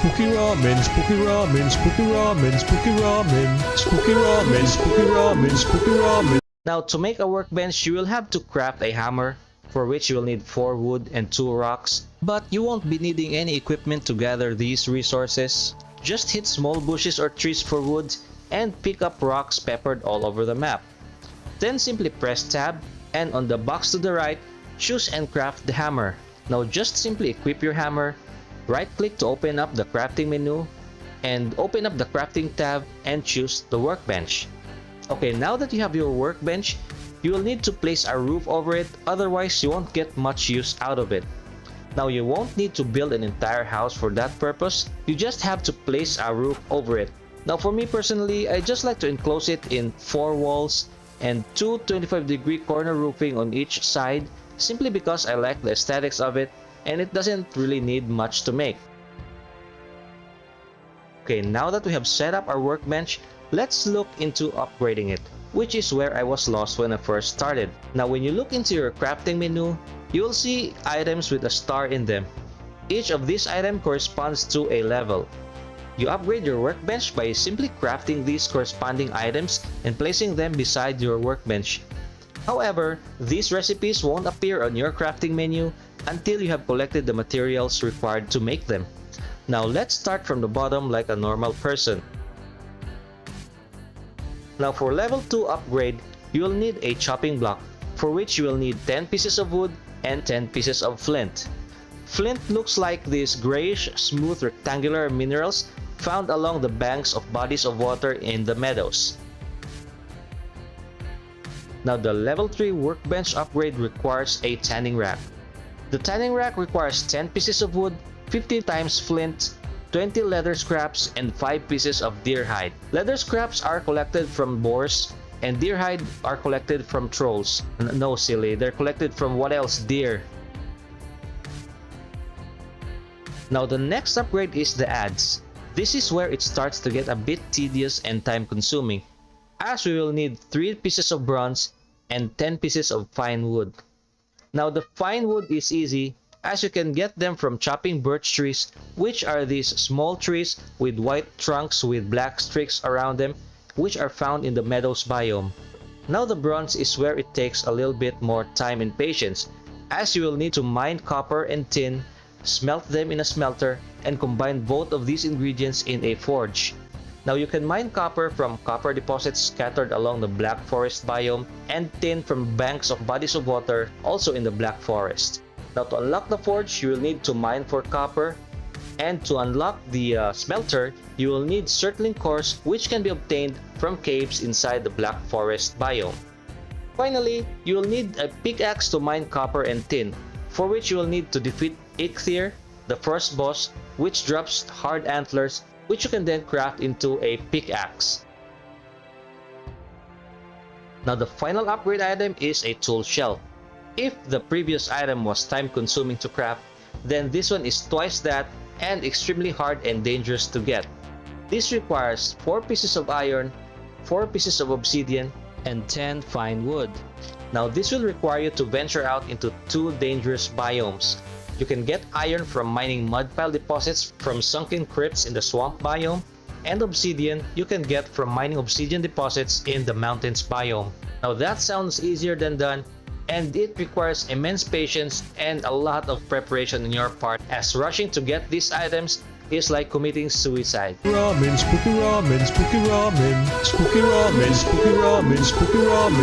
spooky ramen, spooky ramen, spooky ramen, spooky ramen, spooky ramen, spooky ramen, spooky ramen. Now to make a workbench, you will have to craft a hammer, for which you will need 4 wood and 2 rocks. But you won't be needing any equipment to gather these resources. Just hit small bushes or trees for wood and pick up rocks peppered all over the map. Then simply press tab and on the box to the right, choose and craft the hammer. Now just simply equip your hammer, right click to open up the crafting menu, and open up the crafting tab and choose the workbench. Okay, now that you have your workbench, you will need to place a roof over it, otherwise you won't get much use out of it. Now you won't need to build an entire house for that purpose, you just have to place a roof over it. Now for me personally, I just like to enclose it in 4 walls and 2 25-degree corner roofing on each side, simply because I like the aesthetics of it and it doesn't really need much to make. Okay, now that we have set up our workbench, let's look into upgrading it, which is where I was lost when I first started. Now when you look into your crafting menu, you will see items with a star in them. Each of these items corresponds to a level. You upgrade your workbench by simply crafting these corresponding items and placing them beside your workbench. However, these recipes won't appear on your crafting menu until you have collected the materials required to make them. Now let's start from the bottom like a normal person. Now for level 2 upgrade, you will need a chopping block, for which you will need 10 pieces of wood and 10 pieces of flint. Flint looks like these grayish, smooth rectangular minerals found along the banks of bodies of water in the meadows. Now the level 3 workbench upgrade requires a tanning rack. The tanning rack requires 10 pieces of wood, 50 times flint, 20 leather scraps, and 5 pieces of deer hide. Leather scraps are collected from boars, and deer hide are collected from trolls. No, silly, they're collected from what else? Deer. Now the next upgrade is the adze. This is where it starts to get a bit tedious and time consuming, as we will need 3 pieces of bronze and 10 pieces of fine wood. Now the fine wood is easy, as you can get them from chopping birch trees, which are these small trees with white trunks with black streaks around them, which are found in the meadows biome. Now the bronze is where it takes a little bit more time and patience, as you will need to mine copper and tin, smelt them in a smelter, and combine both of these ingredients in a forge. Now you can mine copper from copper deposits scattered along the Black Forest biome, and tin from banks of bodies of water also in the Black Forest. Now to unlock the forge, you will need to mine for copper, and to unlock the smelter, you will need circling cores, which can be obtained from caves inside the Black Forest biome. Finally, you will need a pickaxe to mine copper and tin, for which you will need to defeat Ichthir, the first boss, which drops hard antlers, which you can then craft into a pickaxe. Now the final upgrade item is a tool shelf. If the previous item was time consuming to craft, then this one is twice that and extremely hard and dangerous to get. This requires 4 pieces of iron, 4 pieces of obsidian, and 10 fine wood. Now this will require you to venture out into 2 dangerous biomes. You can get iron from mining mudpile deposits from sunken crypts in the swamp biome, and obsidian you can get from mining obsidian deposits in the mountains biome. Now that sounds easier than done, and it requires immense patience and a lot of preparation on your part, as rushing to get these items is like committing suicide. Ramen, spooky ramen, spooky ramen, spooky ramen, spooky ramen, spooky ramen.